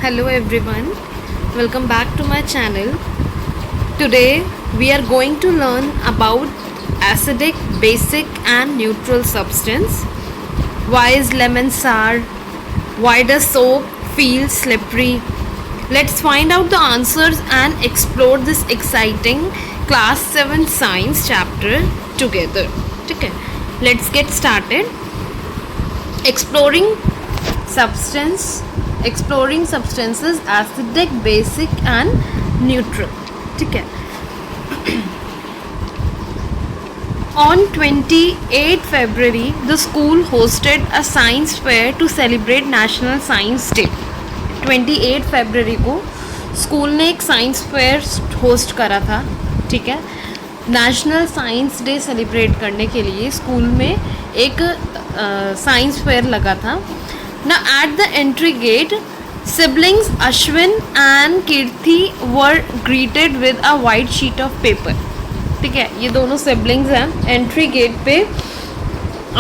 Hello everyone, welcome back to my channel. Today we are going to learn about acidic, basic and neutral substance. Why is lemon sour? Why does soap feel slippery? Let's find out the answers and explore this exciting class 7 science chapter together. Okay, let's get started. Exploring substances acidic, basic and neutral. ठीक है. On 28 February, the school hosted a science fair to celebrate National Science Day. 28 February को school ने एक science fair host करा था. ठीक है. National science day celebrate करने के लिए स्कूल में एक साइंस फेयर लगा था. Now at the entry gate, siblings Ashwin and Kirti were greeted with a white sheet of paper. ठीक है, ये दोनों siblings हैं. Entry gate पे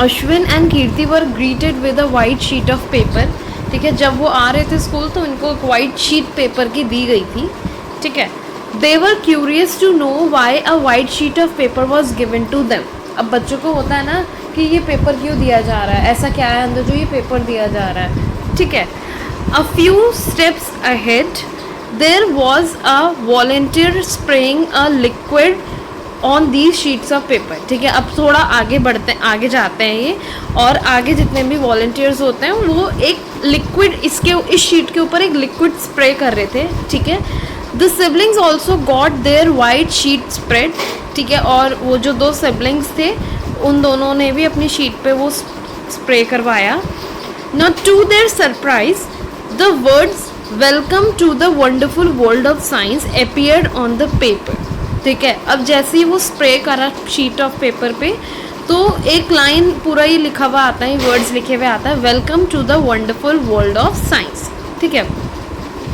Ashwin and Kirti were greeted with a white sheet of paper. ठीक है, जब वो आ रहे थे स्कूल तो उनको एक वाइट शीट पेपर की दी गई थी. ठीक है. They were curious to know why a white sheet of paper was given to them. अब बच्चों को होता है ना कि ये पेपर क्यों दिया जा रहा है, ऐसा क्या है अंदर जो ये पेपर दिया जा रहा है. ठीक है. A few steps ahead there was a volunteer spraying a liquid on these sheets of paper. ठीक है, अब थोड़ा आगे जाते हैं ये, और आगे जितने भी वॉलंटियर्स होते हैं वो एक लिक्विड इस शीट के ऊपर एक लिक्विड स्प्रे कर रहे थे. ठीक है. The siblings also got their white sheet spread. ठीक है, और वो जो दो सिबलिंग्स थे उन दोनों ने भी अपनी शीट पे वो स्प्रे करवाया. Now to their surprise, the words "Welcome to the wonderful world of science" appeared on the paper. ठीक है, अब जैसे ही वो स्प्रे करा शीट ऑफ पेपर पे तो एक लाइन पूरा ही लिखा हुआ आता है, वर्ड्स लिखे हुए आता है, "Welcome to the wonderful world of science." ठीक है.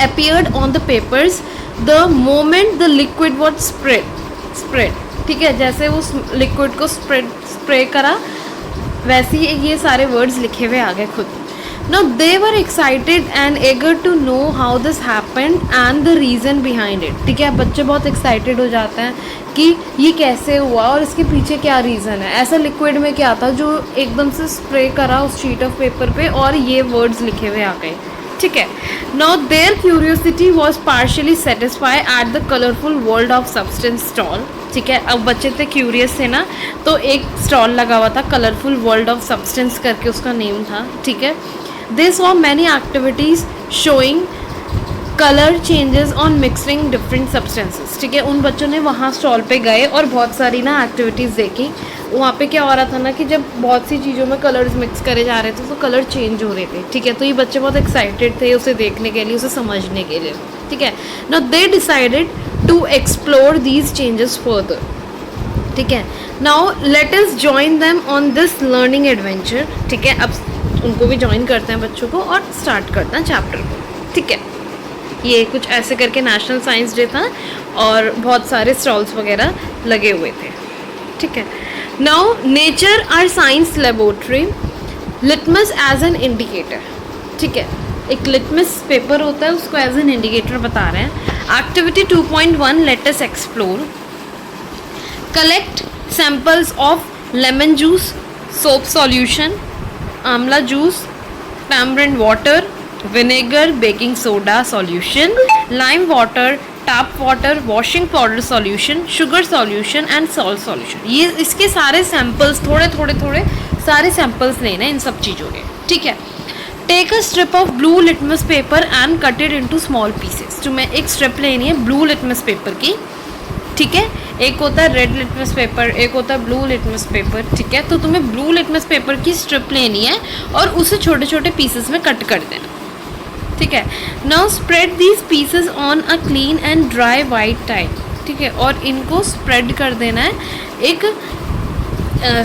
Appeared on the papers the moment the liquid was spread. ठीक है, जैसे उस लिक्विड को स्प्रे करा वैसे ही ये सारे वर्ड्स लिखे हुए आ गए खुद. Now they were excited and eager to know how this happened and the reason behind it. ठीक है, बच्चे बहुत एक्साइटेड हो जाते हैं कि ये कैसे हुआ और इसके पीछे क्या रीज़न है. ऐसा लिक्विड में क्या था जो एकदम से स्प्रे करा उस शीट ऑफ पेपर पे और ये वर्ड्स लिखे हुए आ गए. ठीक है. Now their curiosity was partially satisfied at the colorful world of substance stall. ठीक है, अब बच्चे थे क्यूरियस थे ना, तो एक स्टॉल लगा हुआ था, कलरफुल वर्ल्ड ऑफ सब्सटेंस करके उसका नेम था. ठीक है. They saw many activities showing colour changes on mixing different substances. ठीक है, उन बच्चों ने वहाँ स्टॉल पे गए और बहुत सारी ना एक्टिविटीज़ देखी. वहाँ पे क्या हो रहा था ना कि जब बहुत सी चीज़ों में कलर्स मिक्स करे जा रहे थे तो कलर चेंज हो रहे थे. ठीक है, तो ये बच्चे बहुत एक्साइटेड थे उसे देखने के लिए, उसे समझने के लिए. ठीक है. Now they decided to explore these changes further. ठीक है. Now let us join them on this learning adventure. ठीक है, अब उनको भी ज्वाइन करते हैं बच्चों को और स्टार्ट करते हैं चैप्टर को. ठीक है, ये कुछ ऐसे करके नेशनल साइंस डे था और बहुत सारे स्टॉल्स वगैरह लगे हुए थे. ठीक है. Now nature are science laboratory litmus as an indicator. ठीक है, एक लिटमस पेपर होता है, उसको एज एन इंडिकेटर बता रहे हैं. Activity 2.1 let us explore. Collect samples of lemon juice, soap solution, amla juice, tamarind water, vinegar, baking soda solution, lime water, tap water, washing powder solution, sugar solution and salt solution. ये इसके सारे samples थोड़े सारे samples लेने इन सब चीज़ों के. ठीक है. Take a strip of blue litmus paper and cut it into small pieces. तुम्हें एक स्ट्रिप लेनी है ब्लू लिटमस पेपर की. ठीक है, एक होता है रेड लिटमस पेपर, एक होता है ब्लू लिटमस पेपर. ठीक है, तो तुम्हें ब्लू लिटमस पेपर की स्ट्रिप लेनी है और उसे छोटे छोटे पीसेस में कट कर देना. ठीक है. Now spread these pieces on a clean and dry white tile. ठीक है, और इनको स्प्रेड कर देना है एक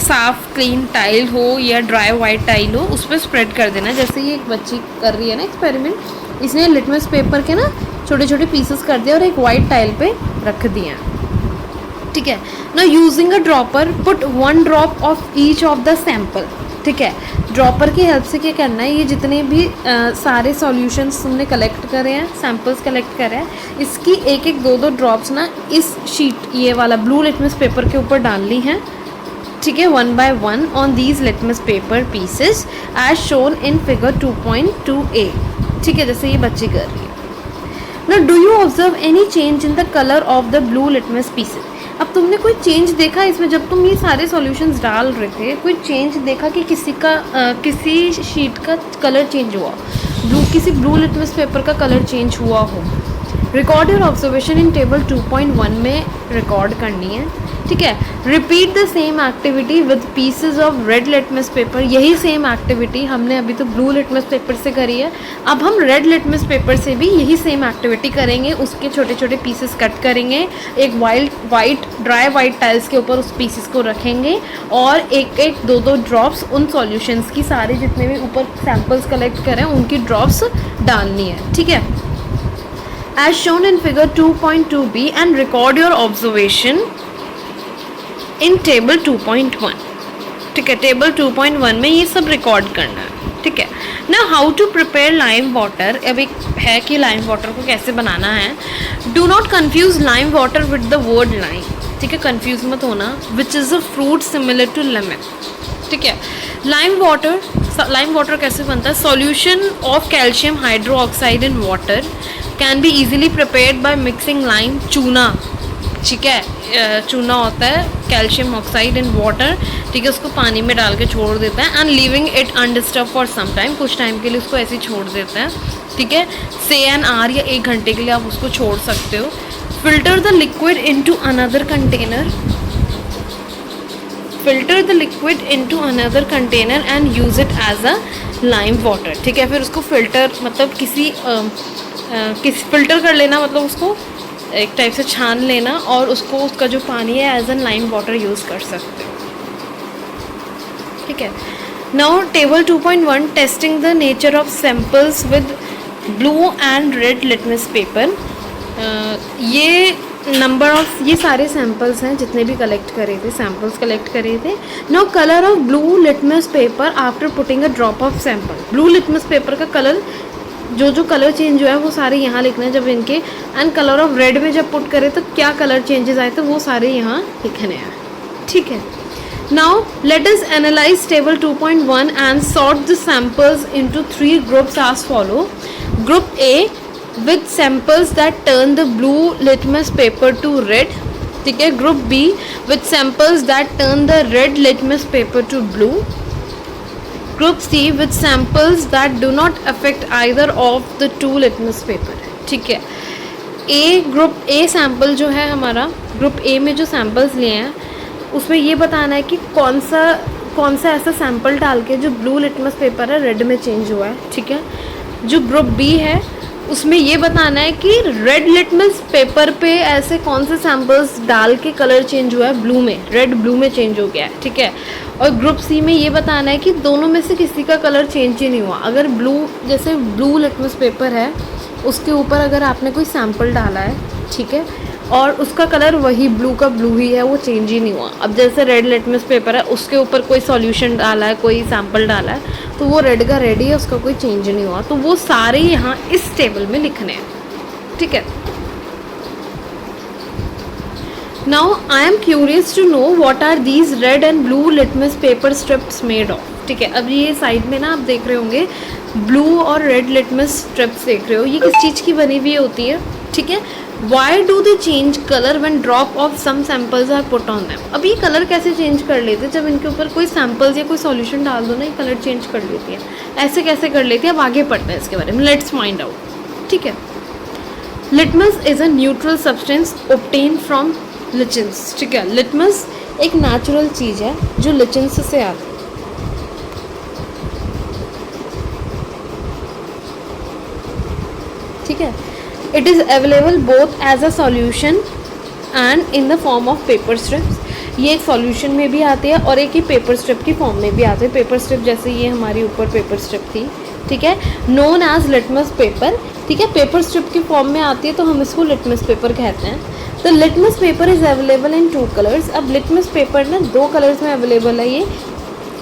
साफ क्लीन टाइल हो या ड्राई वाइट टाइल हो, उस पर स्प्रेड कर देना. जैसे ये एक बच्ची कर रही है ना एक्सपेरिमेंट, इसने लिटमस पेपर के ना छोटे छोटे पीसेस कर दिया और एक वाइट टाइल पे रख दिया. ठीक है. Now using a dropper put 1 drop of each of the sample. ठीक है। ड्रॉपर की हेल्प से क्या करना है, ये जितने भी सारे सॉल्यूशंस तुमने कलेक्ट करे हैं, सैम्पल्स कलेक्ट करे हैं, इसकी एक एक दो दो ड्रॉप्स ना इस शीट, ये वाला ब्लू लिटमस पेपर के ऊपर डालनी है, ठीक है, 1 by 1 on these litmus paper pieces as shown in figure 2.2a, ठीक है, जैसे ये बच्ची कर रही है। Now do you observe any change in the color of the blue litmus pieces? अब तुमने कोई चेंज देखा इसमें, जब तुम ये सारे सॉल्यूशंस डाल रहे थे, कोई चेंज देखा कि किसी शीट का कलर चेंज हुआ, किसी ब्लू लिटमस पेपर का कलर चेंज हुआ हो? Record your observation in table 2.1 में रिकॉर्ड करनी है, ठीक है। Repeat the same activity with pieces of red litmus paper, यही सेम एक्टिविटी हमने अभी तो ब्लू लिटमस पेपर से करी है, अब हम रेड लिटमस पेपर से भी यही सेम एक्टिविटी करेंगे। उसके छोटे छोटे पीसेस कट करेंगे, एक ड्राई वाइट टाइल्स के ऊपर उस पीसेस को रखेंगे और एक एक दो दो ड्रॉप्स उन सॉल्यूशंस की, सारे जितने भी ऊपर सैम्पल्स कलेक्ट करें उनकी ड्रॉप्स डालनी है, ठीक है, as shown in figure 2.2b and record your observation in table 2.1, ठीक है। टेबल 2.1 में ये सब रिकॉर्ड करना है, ठीक है ना। How to prepare lime water, अब एक है कि लाइम वाटर को कैसे बनाना है। Do not confuse lime water with the word lime, ठीक है, कन्फ्यूज मत होना। Which is a fruit similar to lemon, ठीक है। लाइम वाटर कैसे बनता है? Solution of calcium hydroxide in water can be easily prepared by mixing lime, चूना, ठीक है, चूना होता है कैल्शियम ऑक्साइड इन वाटर, ठीक है, उसको पानी में डाल के छोड़ देता है and living it undisturb for some time, कुछ टाइम के लिए उसको ऐसे ही छोड़ देता है, ठीक है, से एन आवर या 1 घंटे के लिए आप उसको छोड़ सकते हो। Filter the liquid into another container, filter the liquid into another container and use it as a lime water, ठीक है। फिर उसको फिल्टर मतलब किसी फिल्टर कर लेना, मतलब उसको एक टाइप से छान लेना और उसको, उसका जो पानी है as an lime water use कर सकते हो, ठीक है। Now table 2.1 testing the nature of samples with blue and red litmus paper. ये नंबर ऑफ, ये सारे सैम्पल्स हैं जितने भी कलेक्ट करे थे, सैम्पल्स कलेक्ट करे थे। Now colour of blue litmus paper after putting a drop of sample, blue litmus paper का कलर, जो कलर चेंज हुआ है वो सारे यहाँ लिखना है जब इनके, एंड कलर ऑफ रेड में जब पुट करें तो क्या कलर चेंजेस आए थे वो सारे यहाँ लिखने हैं, ठीक है। Now let us analyse table 2.1 and sort the samples into 3 groups as follow. Group A with samples that turn the blue litmus paper to red, ठीक है। Group B with samples that turn the red litmus paper to blue. Group C with samples that do not affect either of the two litmus paper, ठीक है। Group A sample जो है हमारा, group A में जो samples लिए हैं उसमें ये बताना है कि कौन सा ऐसा सैम्पल डाल के जो ब्लू लिटमस पेपर है रेड में चेंज हुआ है, ठीक है। जो ग्रुप बी है उसमें ये बताना है कि रेड लिटमस पेपर पे ऐसे कौन से सैम्पल्स डाल के कलर चेंज हुआ है ब्लू में, रेड ब्लू में चेंज हो गया है, ठीक है। और ग्रुप सी में ये बताना है कि दोनों में से किसी का कलर चेंज ही नहीं हुआ। अगर जैसे ब्लू लिटमस पेपर है उसके ऊपर अगर आपने कोई सैम्पल डाला है, ठीक है, और उसका कलर वही ब्लू का ब्लू ही है, वो चेंज ही नहीं हुआ। अब जैसे रेड लिटमस पेपर है उसके ऊपर कोई सॉल्यूशन डाला है, कोई सैम्पल डाला है, तो वो रेड का रेड ही है, उसका कोई चेंज नहीं हुआ। तो वो सारे यहाँ इस टेबल में लिखने हैं, ठीक है। Now I am curious to know what are these red and blue litmus paper strips made of, ठीक है। अब ये साइड में ना आप देख रहे होंगे ब्लू और रेड लिटमस स्ट्रिप्स देख रहे हो, ये किस चीज़ की बनी हुई होती है, ठीक है। Why do they change colour when drop of some samples are put on them. अब ये कलर कैसे चेंज कर लेते हैं, जब इनके ऊपर कोई सैम्पल्स या कोई सॉल्यूशन डाल दो ना, ये कलर चेंज कर लेती है। ऐसे कैसे कर लेती है, अब आगे पढ़ते हैं इसके बारे में, लेट्स फाइंड आउट, ठीक है। Litmus is a neutral substance obtain from lichens, ठीक है। लिटमस एक नेचुरल चीज़ है जो लिचेंस से आती है, ठीक है। It is available both as a solution and in the form of paper strips. ये एक सॉल्यूशन में भी आती है और एक ही पेपर स्ट्रिप की फॉर्म में भी आती है। पेपर स्ट्रिप जैसे ये हमारी ऊपर पेपर स्ट्रिप थी, ठीक है, नोन एज लिटमस पेपर, ठीक है, पेपर स्ट्रिप की फॉर्म में आती है तो हम इसको लिटमस पेपर कहते हैं। तो litmus paper is available in 2 colours. अब लिटमस पेपर ना 2 कलर्स में अवेलेबल है, ये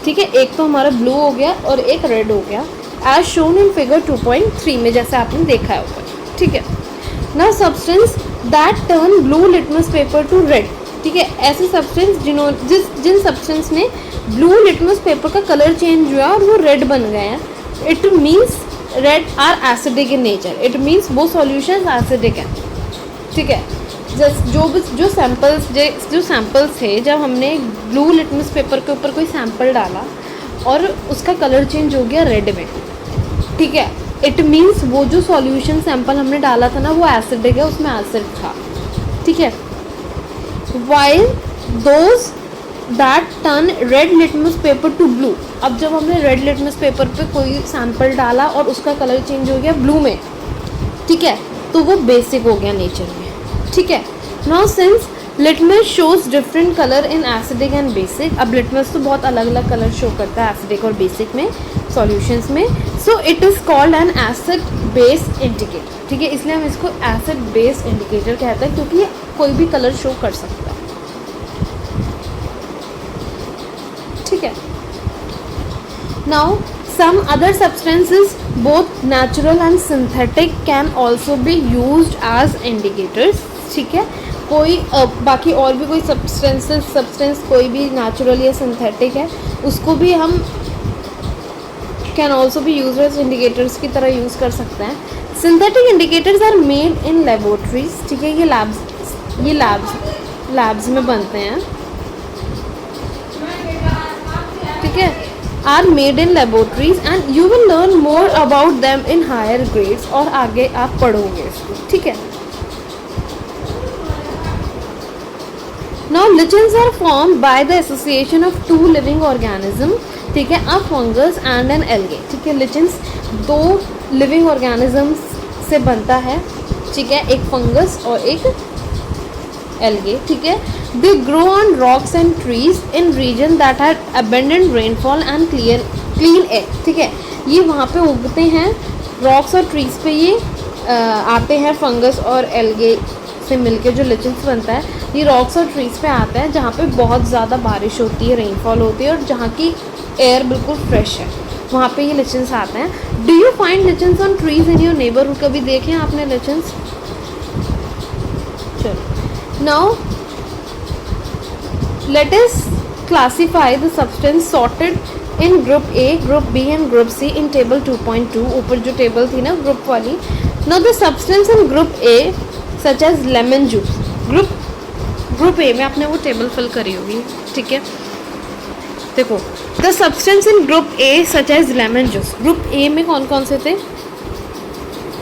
ठीक है, एक तो हमारा ब्लू हो गया और एक रेड हो गया, एज शोन इन फिगर 2.3 में, जैसे आपने देखा है ऊपर। ठीक है, now substance that turn blue litmus paper to red. ठीक है, ऐसे सब्सटेंस जिन सब्सटेंस में ब्लू लिटमस पेपर का कलर चेंज हुआ और वो रेड बन गए हैं, it means red are acidic in nature. It means वो सॉल्यूशन एसिडिक है। ठीक है, जो सैम्पल्स थे, जब हमने ब्लू लिटमस पेपर के ऊपर कोई सैम्पल डाला और उसका कलर चेंज हो गया रेड में, ठीक है, इट मीन्स वो जो सॉल्यूशन सैम्पल हमने डाला था ना वो एसिडिक है, उसमें एसिड था। ठीक है, while those that turn red litmus paper to blue. अब जब हमने रेड लिटमस पेपर पे कोई सैम्पल डाला और उसका कलर चेंज हो गया ब्लू में, ठीक है, तो वो बेसिक हो गया नेचर में। ठीक है, now since litmus shows different colour in acidic and basic. अब लिटमस तो बहुत अलग अलग कलर शो करता है एसिडिक और बेसिक में, सॉल्यूशंस में। So it is called an acid base indicator. ठीक है, इसलिए हम इसको एसिड बेस इंडिकेटर कहते हैं, क्योंकि ये कोई भी कलर शो कर सकता है। ठीक है, now some other substances both natural and synthetic can also be used as indicators। ठीक है, कोई बाकी और भी कोई सब्सटेंस कोई भी नेचुरल या सिंथेटिक है, उसको भी हम कैन ऑल्सो भी यूज एज इंडिकेटर्स की तरह यूज़ कर सकते हैं। Synthetic indicators are made in laboratories. ठीक है, ये लैब्स में बनते हैं। ठीक है, are made in laboratories and you will learn more about them in higher grades, और आगे आप पढ़ोगे इसको। ठीक है, now lichens are form by the association of two living organism. ठीक है, a fungus and an algae. ठीक है, लिचेंस दो लिविंग ऑर्गेनिजम्स से बनता है। ठीक है, एक फंगस और एक एल्गे। ठीक है, they grow on rocks and trees in region that have abundant rainfall and clean air. ठीक है, ये वहाँ पे उगते हैं, रॉक्स और ट्रीज पे ये आते हैं, फंगस और एल्गे से मिलके जो लिचेंस बनता है, ये रॉक्स और ट्रीज पे आता है जहाँ पे बहुत ज़्यादा बारिश होती है, रेनफॉल होती है, और जहाँ की एयर बिल्कुल फ्रेश है, वहाँ पे ये लिचेंस आते हैं। Do you find lichens on trees in your neighbourhood? कभी देखे हैं आपने लिचेंस? चलो, now let us classify the substance sorted in group A, group B and group C in table 2.2। ऊपर जो टेबल थी ना ग्रुप वाली। now the substance in group A such as lemon juice, group A में आपने वो table fill करी होगी। ठीक है, देखो, the substance in group A such as lemon juice, group A में कौन कौन से थे?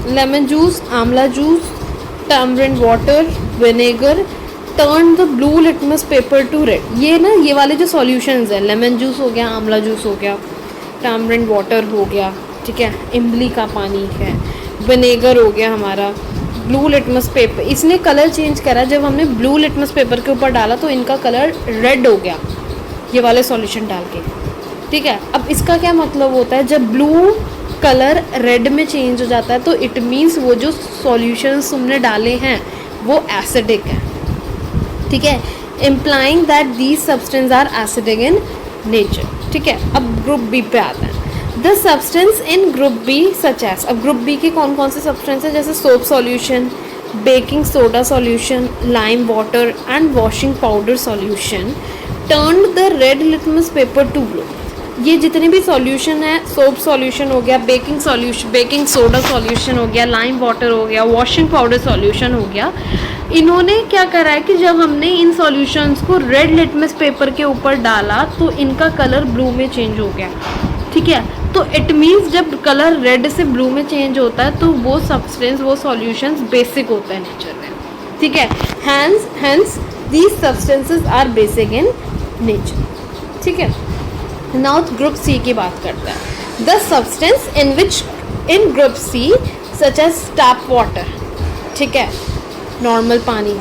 लेमन जूस, आंवला juice, tamarind water, vinegar, turn the blue litmus paper to red. ये ना, ये वाले जो सॉल्यूशंस हैं, लेमन जूस हो गया, आंवला जूस हो गया, टैमरिंड वाटर हो गया, ठीक है, इमली का पानी है, विनेगर हो गया हमारा, ब्लू लिटमस पेपर, इसने कलर चेंज करा। जब हमने ब्लू लिटमस पेपर के ऊपर डाला तो इनका कलर रेड हो गया, ये वाले सॉल्यूशन डाल के। ठीक है, अब इसका क्या मतलब होता है? जब ब्लू कलर रेड में चेंज हो जाता है तो इट मीन्स वो जो सॉल्यूशंस तुमने डाले हैं वो एसिडिक है। ठीक है, implying that these substance are acidic in nature. ठीक है, अब ग्रुप बी पे आता है। The substance in group B such as, अब ग्रुप बी के कौन कौन से सब्सटेंस हैं? जैसे soap solution, baking soda solution, lime water and washing powder solution turn the red litmus paper to blue. ये जितने भी सॉल्यूशन है, सोप सॉल्यूशन हो गया, बेकिंग सोडा सॉल्यूशन हो गया, लाइम वाटर हो गया, वॉशिंग पाउडर सॉल्यूशन हो गया, इन्होंने क्या करा है कि जब हमने इन सॉल्यूशंस को रेड लिटमस पेपर के ऊपर डाला तो इनका कलर ब्लू में चेंज हो गया। ठीक है, तो इट मीन्स जब कलर रेड से ब्लू में चेंज होता है तो वो सब्सटेंस, वो सॉल्यूशंस बेसिक होता है नेचर में। ठीक है, hence these substances are basic in nature. ठीक है, नाउ ग्रुप सी की बात करते हैं। The substance in which in group C such as tap water, ठीक है, नॉर्मल पानी,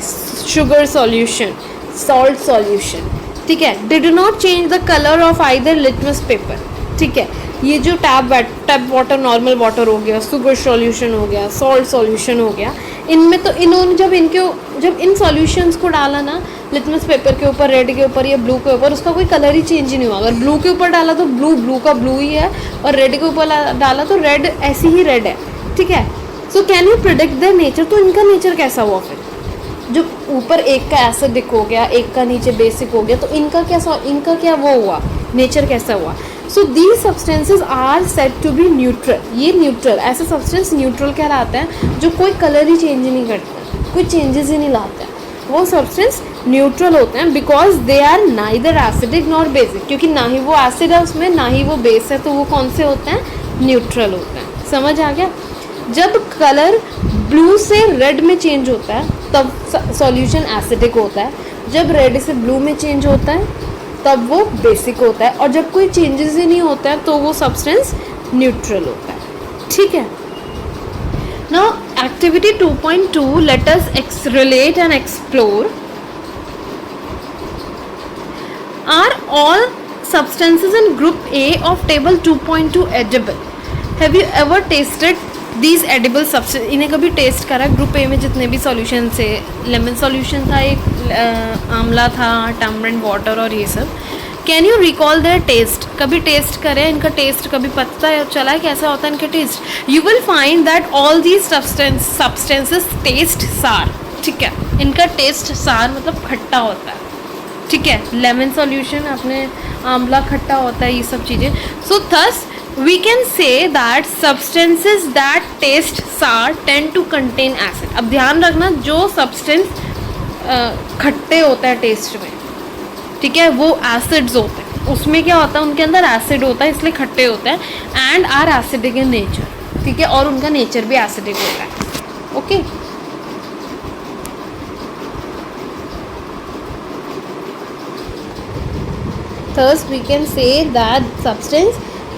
शुगर सॉल्यूशन, सॉल्ट सॉल्यूशन, ठीक है, did not change the colour of either litmus paper. ठीक है, ये जो टैप वाटर, नॉर्मल वाटर हो गया, शुगर सॉल्यूशन हो गया, सॉल्ट सॉल्यूशन हो गया, इनमें तो इन्होंने जब इन सॉल्यूशंस को डाला ना लिटमस पेपर के ऊपर, रेड के ऊपर या ब्लू के ऊपर, उसका कोई कलर ही चेंज ही नहीं हुआ। अगर ब्लू के ऊपर डाला तो ब्लू का ब्लू ही है, और रेड के ऊपर डाला तो रेड ऐसी ही रेड है, ठीक है। So can you predict their nature? तो इनका नेचर कैसा हुआ फिर? जो ऊपर एक का एसिडिक हो गया, एक का नीचे बेसिक हो गया, तो इनका क्या वो हुआ, नेचर कैसा हुआ? So these substances are said to be neutral. ये न्यूट्रल, ऐसे सब्सटेंस न्यूट्रल कहलाते हैं जो कोई कलर ही चेंज नहीं करते, कोई चेंजेस ही नहीं लाते हैं, वो सब्सटेंस न्यूट्रल होते हैं, because they are neither acidic nor basic. क्योंकि ना ही वो एसिड है उसमें, ना ही वो बेस है, तो वो कौन से होते हैं? न्यूट्रल होते हैं। समझ आ गया? जब कलर ब्लू से रेड में चेंज होता है तब सॉल्यूशन एसिडिक होता है, जब रेड से ब्लू में चेंज होता है तब वो बेसिक होता है, और जब कोई चेंजेस ही नहीं होता है तो वो सब्सटेंस न्यूट्रल होता है, ठीक है। Now activity 2.2, let us relate and explore. Are all substances in group A of table 2.2 edible? Have you ever tasted these edible substances? इन्हें कभी टेस्ट करा? ग्रुप ए में जितने भी सॉल्यूशन थे, लेमन सॉल्यूशन था, एक आंवला था, टैमरिंड वाटर और ये सब। Can you recall their taste? कभी टेस्ट करें इनका टेस्ट? कभी पता है चला है कैसा होता है इनका taste? You will find that all these substances taste sour, ठीक है। इनका टेस्ट सार मतलब खट्टा होता है, ठीक है। लेमन सॉल्यूशन अपने आंवला खट्टा होता है, ये सब चीज़ें। सो thus we can say that substances that taste sour tend to contain acid. अब ध्यान रखना, जो सब्सटेंस खट्टे होते हैं टेस्ट में, ठीक है, वो एसिड्स होते हैं। उसमें क्या होता है? उनके अंदर एसिड होता है, इसलिए खट्टे होते हैं, and are acidic in nature, ठीक है, और उनका नेचर भी एसिडिक होता है, okay. Thus we can say that substance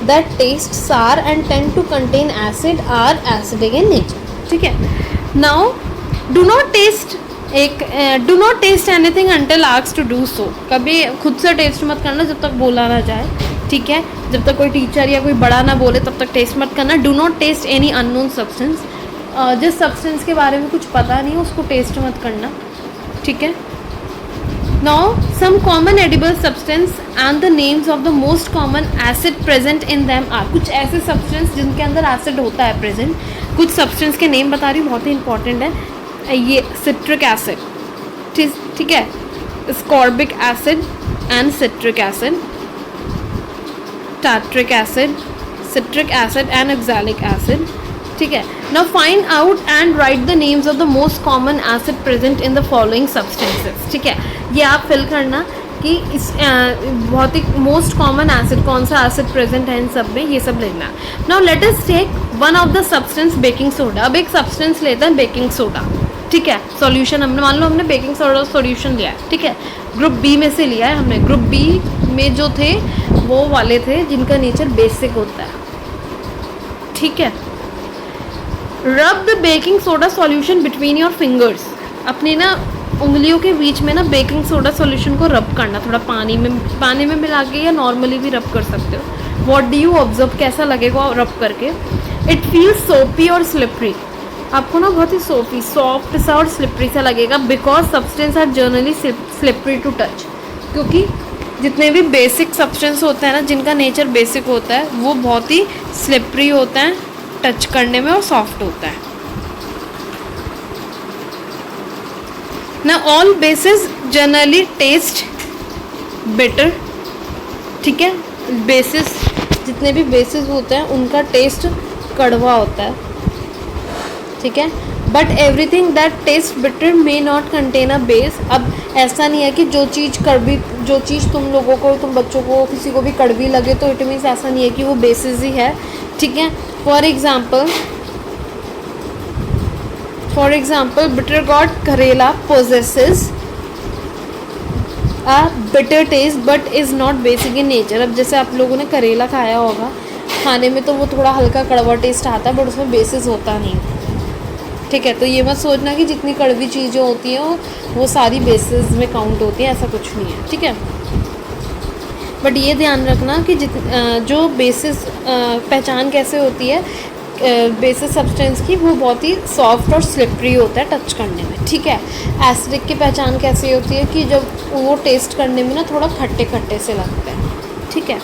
that taste sour and tend to contain acid are acidic in nature, ठीक है। Now do not taste anything until asked to do so. कभी खुद से test मत करना जब तक बोला ना जाए, ठीक है। जब तक कोई टीचर या कोई बड़ा ना बोले तब तक टेस्ट मत करना। Do not taste any unknown substance. जिस सब्सटेंस के बारे में कुछ पता नहीं उसको टेस्ट मत करना, ठीक है। Now some common edible substance and the names of the most common acid present in them are। कुछ ऐसे सब्सटेंस जिनके अंदर एसिड होता है प्रेजेंट, कुछ सब्सटेंस के नेम बता रही हूँ, बहुत ही इंपॉर्टेंट है ये। सिट्रिक एसिड, ठीक है, ascorbic acid and citric acid, tartaric acid, citric acid and oxalic acid, ठीक है। Now find out and write the names of the most common acid present in the following substances, ठीक है। ये आप fill करना कि इस बहुत ही मोस्ट कॉमन एसिड कौन सा एसिड प्रेजेंट है इन सब में, ये सब लिखना। Now let us take one of the substance baking soda. अब एक सब्सटेंस लेते हैं बेकिंग सोडा, ठीक है। सॉल्यूशन हमने, मान लो हमने बेकिंग सोडा सॉल्यूशन लिया है, ठीक है, ग्रुप बी में से लिया है हमने। ग्रुप बी में जो थे वो वाले थे जिनका नेचर बेसिक होता है, ठीक है। रब the baking soda solution between your fingers. अपनी ना उंगलियों के बीच में ना बेकिंग सोडा सॉल्यूशन को रब करना, थोड़ा पानी में मिला के, या नॉर्मली भी रब कर सकते हो। What do you observe? कैसा लगेगा रब करके? इट फील्स सोपी और स्लिपरी। आपको ना बहुत ही सॉफ्ट सा और स्लिपरी सा लगेगा, because substance are generally slippery to touch. क्योंकि जितने भी बेसिक सब्सटेंस होते हैं ना, जिनका नेचर बेसिक होता है, वो बहुत ही स्लिपरी होते हैं टच करने में और सॉफ्ट होता है ना। All basis generally test bitter, ठीक है। बेसिस, जितने भी बेसिस होते हैं उनका टेस्ट कड़वा होता है, ठीक है। But everything that test bitter may not contain a base. अब ऐसा नहीं है कि जो चीज़ तुम लोगों को, तुम बच्चों को, किसी को भी कड़वी लगे तो इट मीन्स ऐसा नहीं है कि वो बेसिस ही है, ठीक है। फॉर एग्जाम्पल बिटर गॉड करेला possesses a bitter taste but is not basic in nature। अब जैसे आप लोगों ने करेला खाया होगा, खाने में तो वो थोड़ा हल्का कड़वा टेस्ट आता है, बट उसमें बेसिस होता नहीं, ठीक है। तो ये मत सोचना कि जितनी कड़वी चीज़ें होती हैं वो सारी बेसिस में काउंट होती हैं, ऐसा कुछ नहीं है, ठीक है। बट ये ध्यान रखना कि जो बेसिस पहचान कैसे होती है बेसिस सब्सटेंस की, वो बहुत ही सॉफ्ट और स्लिपरी होता है टच करने में, ठीक है। एसिडिक की पहचान कैसे होती है कि जब वो टेस्ट करने में ना थोड़ा खट्टे खट्टे से लगते हैं, ठीक है।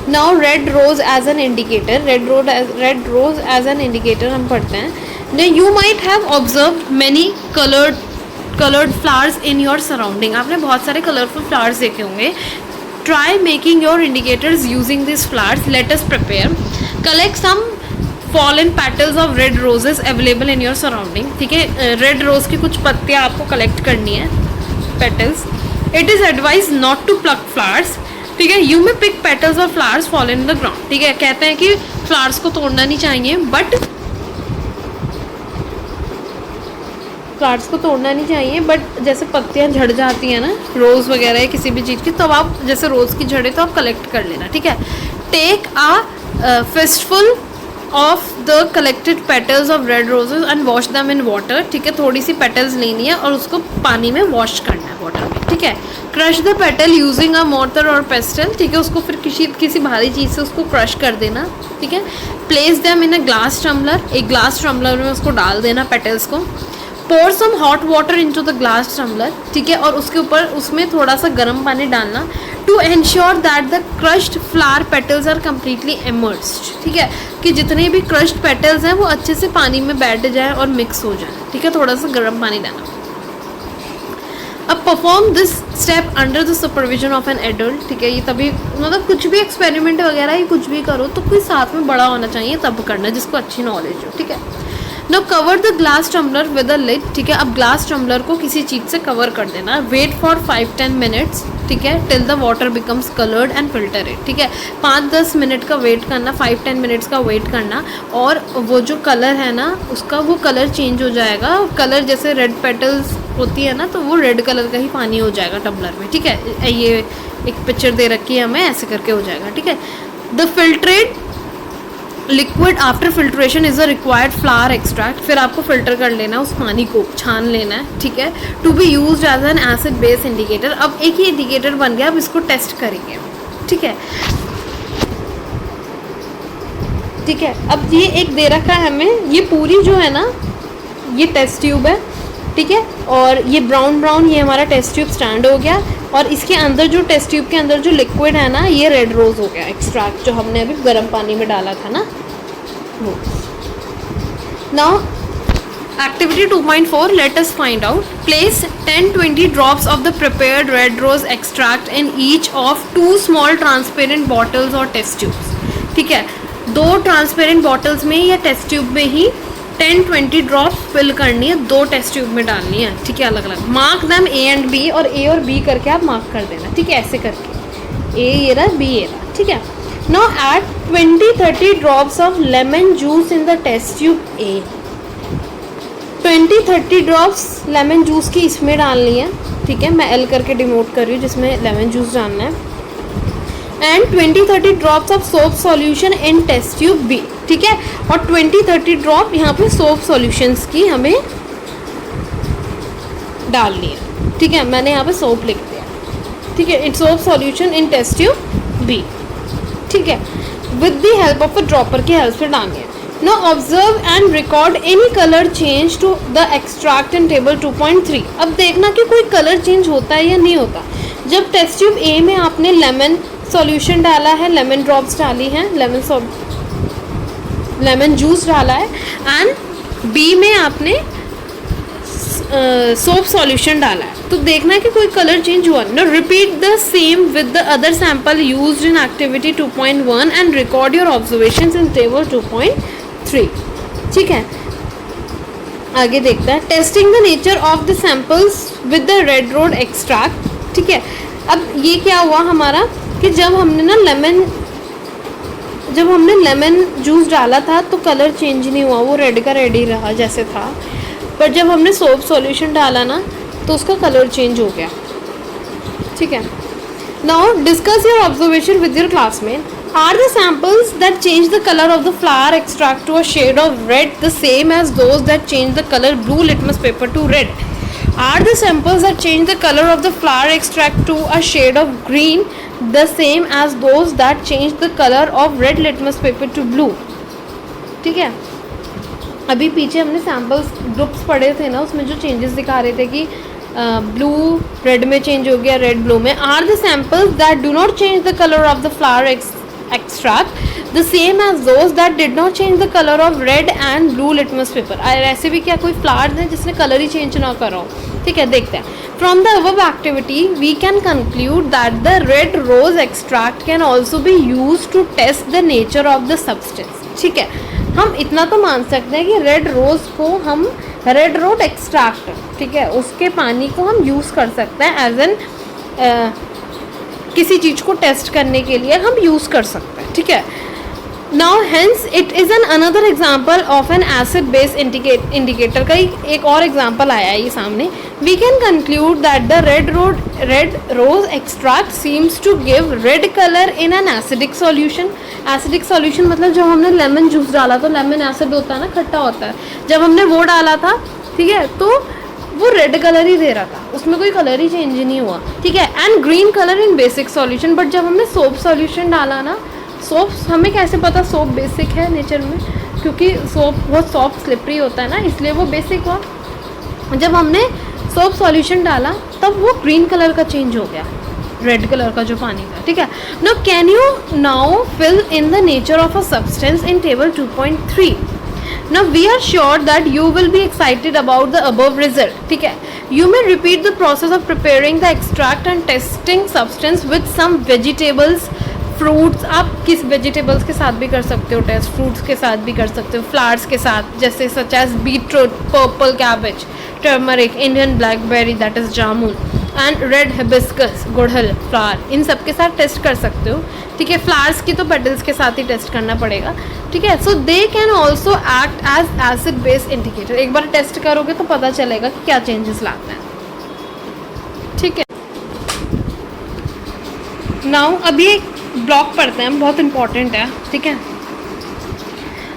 Now red rose as an indicator, red rose as an indicator हम पढ़ते हैं। You might have observe many coloured flowers in your surrounding, आपने बहुत सारे कलरफुल फ्लावर्स देखे होंगे। Try making your indicators using this flowers, let us prepare. Collect some fallen petals of red roses available in your surrounding, ठीक है। Red rose की कुछ पत्तियाँ आपको कलेक्ट करनी है, petals. It is advise not to pluck flowers, ठीक है। यू में पिक पेटल्स और flowers fallen in the ground, ठीक है। कहते हैं कि फ्लावर्स को तोड़ना नहीं चाहिए, बट जैसे पत्तियां झड़ जाती हैं ना रोज़ वगैरह या किसी भी चीज़ की, तब आप जैसे रोज़ की झड़े तो आप कलेक्ट कर लेना, ठीक है। Take a fistful of the collected petals of red roses and wash them in water, ठीक है। थोड़ी सी पेटल्स लेनी है और उसको पानी में वॉश करना है वाटर में, ठीक है। Crush the petal using a mortar और पेस्टल, ठीक है। उसको फिर किसी भारी चीज़ से उसको क्रश कर देना, ठीक है। Place them in a glass tumbler, एक ग्लास टम्बलर में उसको डाल देना पेटल्स को। Pour some hot water into the glass tumbler, ठीक है। और उसके ऊपर उसमें थोड़ा सा गर्म पानी डालना, to ensure that the crushed flower petals are completely immersed, ठीक है। कि जितने भी क्रश्ड पेटल्स हैं वो अच्छे से पानी में बैठ जाए और मिक्स हो जाए, ठीक है। थोड़ा सा गर्म पानी डालना। अब perform this step under the supervision of an adult, ठीक है। ये तभी मतलब कुछ भी एक्सपेरिमेंट वगैरह या कुछ भी करो तो कोई साथ में बड़ा होना चाहिए तब करना, जिसको अच्छी नॉलेज हो, ठीक है। Now cover the glass tumbler with a lid, ठीक है। अब ग्लास टम्बलर को किसी चीज़ से कवर कर देना। वेट फॉर 5-10 मिनट्स, ठीक है, till the water becomes coloured and filter it, ठीक है। 5-10 मिनट का वेट करना, 5-10 मिनट्स का वेट करना, और वो जो कलर है ना उसका वो कलर चेंज हो जाएगा। कलर जैसे रेड पेटल्स होती है ना, तो वो रेड कलर का ही पानी हो जाएगा टम्बलर में, ठीक है। ये एक पिक्चर दे रखी है हमें, ऐसे करके हो जाएगा, ठीक है। The filtrate liquid after filtration is a required flower extract, फिर आपको फिल्टर कर लेना है, उस पानी को छान लेना है, ठीक है। To be use as an acid base indicator, अब एक ही इंडिकेटर बन गया, अब इसको टेस्ट करेंगे, ठीक है। ठीक है, अब ये एक दे रखा है हमें, ये पूरी जो है ना ये टेस्ट ट्यूब है, ठीक है। और ये ब्राउन ये हमारा टेस्ट ट्यूब स्टैंड हो गया, और इसके अंदर जो टेस्ट ट्यूब के अंदर जो लिक्विड है ना ये रेड रोज हो गया एक्सट्रैक्ट, जो हमने अभी गर्म पानी में डाला था ना वो। Now activity 2.4, let us find out. Place 10-20 drops of the prepared red rose extract in each of 2 small transparent bottles और टेस्ट ट्यूब्स, ठीक है। 2 ट्रांसपेरेंट बॉटल्स में या टेस्ट ट्यूब में ही 10-20 ड्रॉप फिल करनी है, 2 टेस्ट ट्यूब में डालनी है, ठीक है, अलग अलग। Mark them A and B, और ए और बी करके आप मार्क कर देना, ठीक है, ऐसे करके ए ये रहा, बी ये रहा, ठीक है। Now add 20-30 drops of lemon juice in the test tube A, 20-30 drops lemon juice की इसमें डालनी है, ठीक है। मैं एल करके डिनोट कर रही हूँ जिसमें लेमन जूस डालना है। And 20-30 drops of soap solution in test tube B, ठीक है। और 20-30 ड्रॉप यहाँ पे सोप सॉल्यूशंस की हमें डालनी है, ठीक है। मैंने यहाँ पे सोप लिख दिया, ठीक है। It's soap solution in test tube B, ठीक है, with the help of a dropper की हेल्प से डालनी है। Now observe and record any colour change to the extract in table 2.3। अब देखना कि कोई कलर चेंज होता है या नहीं होता। जब टेस्ट ट्यूब ए में आपने लेमन सॉल्यूशन डाला है, लेमन ड्रॉप्स डाली हैं, लेमन जूस डाला है, एंड बी में आपने सोप सॉल्यूशन डाला है, तो देखना है कि कोई कलर चेंज हुआ। Now repeat the same with the other sample used in activity 2.1 and record your observations in table 2.3, ठीक है। आगे देखते हैं testing the nature of the samples with the red rose extract, ठीक है। अब ये क्या हुआ हमारा कि जब हमने लेमन जूस डाला था तो कलर चेंज नहीं हुआ, वो रेड का रेड ही रहा जैसे था। पर जब हमने सोप सॉल्यूशन डाला ना तो उसका कलर चेंज हो गया, ठीक है। Now discuss your observation with your classmate. Are the samples that change the colour of the flower extract to a shade of red the same as those that change the colour blue litmus paper to red? Are the samples that change the color of the flower extract to a shade of green the same as those that change the colour of red litmus paper to blue. ठीक है, अभी पीछे हमने samples groups पढ़े थे ना, उसमें जो चेंजेस दिखा रहे थे कि ब्लू रेड में चेंज हो गया, रेड ब्लू में। Are the samples that do not change the colour of the flower extract the same as those that did not change the colour of red and blue litmus paper. ऐसे भी क्या कोई flowers हैं जिसने colour ही change ना करा हो? ठीक है, देखते हैं। From the above activity we can conclude that the red rose extract can also be use to test the nature of the substance. ठीक है, हम इतना तो मान सकते हैं कि रेड रोज को हम रेड रोज एक्सट्रैक्ट, ठीक है, उसके पानी को हम यूज़ कर सकते हैं एज एन किसी चीज़ को टेस्ट करने के लिए हम यूज़ कर सकते हैं। ठीक है, now hence it is an another example of an acid base indicator का एक और एग्जाम्पल आया है ये सामने। We can conclude that the red rose extract seems to give red colour in an acidic solution. Acidic solution मतलब जब हमने लेमन जूस डाला तो लेमन एसिड होता है ना, खट्टा होता है, जब हमने वो डाला था, ठीक है, तो वो रेड कलर ही दे रहा था, उसमें कोई कलर ही चेंज नहीं हुआ। ठीक है, and green colour in basic solution. But जब हमने सोप सॉल्यूशन डाला ना, सोप हमें कैसे पता सोप बेसिक है नेचर में? क्योंकि सोप बहुत सॉफ्ट स्लिपरी होता है ना, इसलिए वो बेसिक हुआ। जब हमने सोप सॉल्यूशन डाला तब वो ग्रीन कलर का चेंज हो गया, रेड कलर का जो पानी था। ठीक है, now can you now fill in the nature of a substance in table 2.3। Now we are sure that you will be excited about the above result. ठीक है, you may repeat the process of preparing the extract and testing substance with some vegetables, fruits। आप किस vegetables के साथ भी कर सकते हो टेस्ट, फ्रूट्स के साथ भी कर सकते हो, फ्लावर्स के साथ, जैसे such as beetroot, purple cabbage, turmeric, Indian blackberry that is jamun and red hibiscus, गुड़हल फ्लावर, इन सब के साथ टेस्ट कर सकते हो। ठीक है, फ्लावर्स की तो पेटल्स के साथ ही टेस्ट करना पड़ेगा। ठीक है, so they can also act as acid base indicator. एक बार टेस्ट करोगे तो पता चलेगा कि क्या चेंजेस लाते हैं। ठीक है, नाउ अभी एक ब्लॉक पढ़ते हैं, बहुत इंपॉर्टेंट है। ठीक है,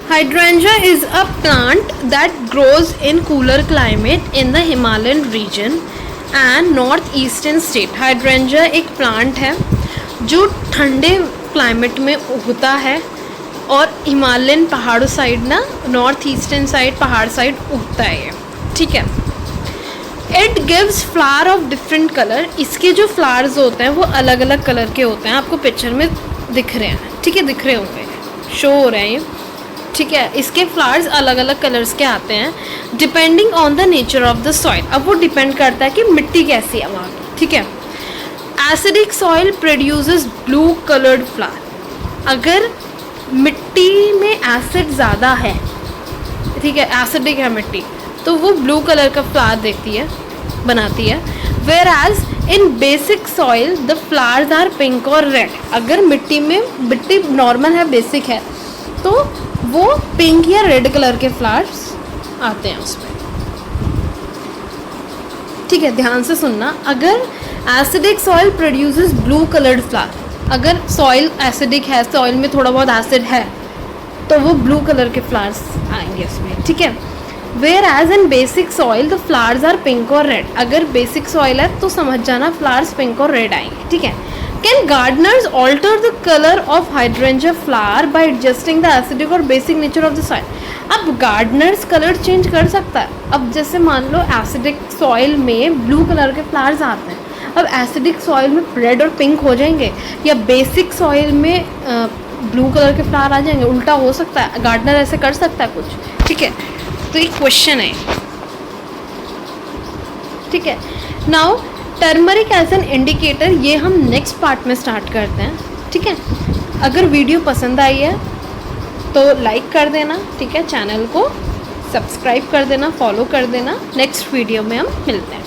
hydrangea is a plant that grows in cooler climate in the Himalayan region and northeastern state। hydrangea एक प्लांट है जो ठंडे क्लाइमेट में उगता है और हिमालयन पहाड़ों साइड ना, नॉर्थ ईस्टर्न साइड, पहाड़ साइड उगता है ये। ठीक है, it gives flower of different colour. इसके जो फ्लावर्स होते हैं वो अलग अलग कलर के होते हैं, आपको पिक्चर में दिख रहे हैं। ठीक है, दिख रहे होंगे, शो हो रहे हैं ये। ठीक है, इसके फ्लावर्स अलग अलग कलर्स के आते हैं depending on the nature of the soil. अब वो डिपेंड करता है कि मिट्टी कैसी है वहाँ की। ठीक है, acidic soil produces blue coloured flower. अगर मिट्टी में एसिड ज़्यादा है, ठीक है, एसिडिक है मिट्टी, तो वो ब्लू कलर का फ्लावर देती है, बनाती है। Whereas in basic soil the flowers are pink और रेड। अगर मिट्टी नॉर्मल है, बेसिक है, तो वो पिंक या रेड कलर के फ्लावर्स आते हैं उसमें। ठीक है, ध्यान से सुनना। अगर acidic soil produces blue coloured flower, अगर सॉइल एसिडिक है, सॉइल में थोड़ा बहुत एसिड है, तो वो ब्लू कलर के फ्लावर्स आएंगे उसमें। ठीक है, whereas in basic soil the flowers are pink और रेड। अगर बेसिक सॉइल है तो समझ जाना फ्लावर्स पिंक और रेड आएंगे। ठीक है, can gardeners alter the colour of hydrangea flower by adjusting the acidic और basic nature of the soil. अब गार्डनर्स कलर चेंज कर सकता है। अब जैसे मान लो एसिडिक सॉइल में ब्लू कलर के फ्लावर्स आते हैं, अब एसिडिक सॉइल में रेड और पिंक हो जाएंगे, या बेसिक सॉइल में ब्लू कलर के फ्लावर आ जाएंगे, उल्टा हो सकता है। गार्डनर ऐसे कर सकता है कुछ। ठीक है, तो एक क्वेश्चन है। ठीक है, now turmeric as an indicator, ये हम नेक्स्ट पार्ट में स्टार्ट करते हैं। ठीक है, अगर वीडियो पसंद आई है तो लाइक कर देना। ठीक है, चैनल को सब्सक्राइब कर देना, फॉलो कर देना। नेक्स्ट वीडियो में हम मिलते हैं।